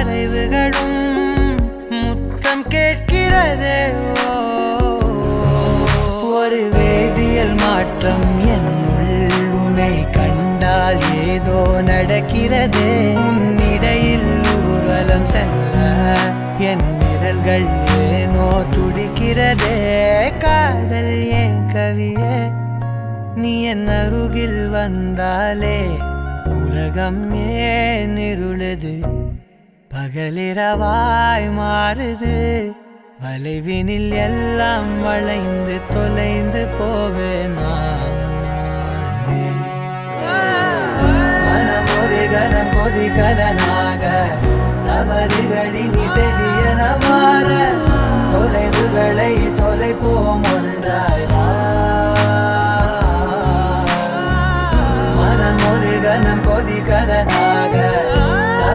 வரைவுகளும் முத்தம் கேட்கிறதே. ஒரு வேதியியல் மாற்றம் என்னுள் உன்னை கண்டால் ஏதோ நடக்கிறதே. இடையில் ஊர்வலம் செல்ல என் விரல்கள் ஏனோ துடிக்கிறதே. காதல் ஏன் கவியே, நீ என் அருகில் வந்தாலே உலகம் ஏன் இருளுது, பகலிரவாய் மாறுது. வளைவினில் எல்லாம் வளைந்து தொலைந்து போவேனா. மனம் ஒரு கணம் கொதிகலனாக தவறுகளின் இசையனமா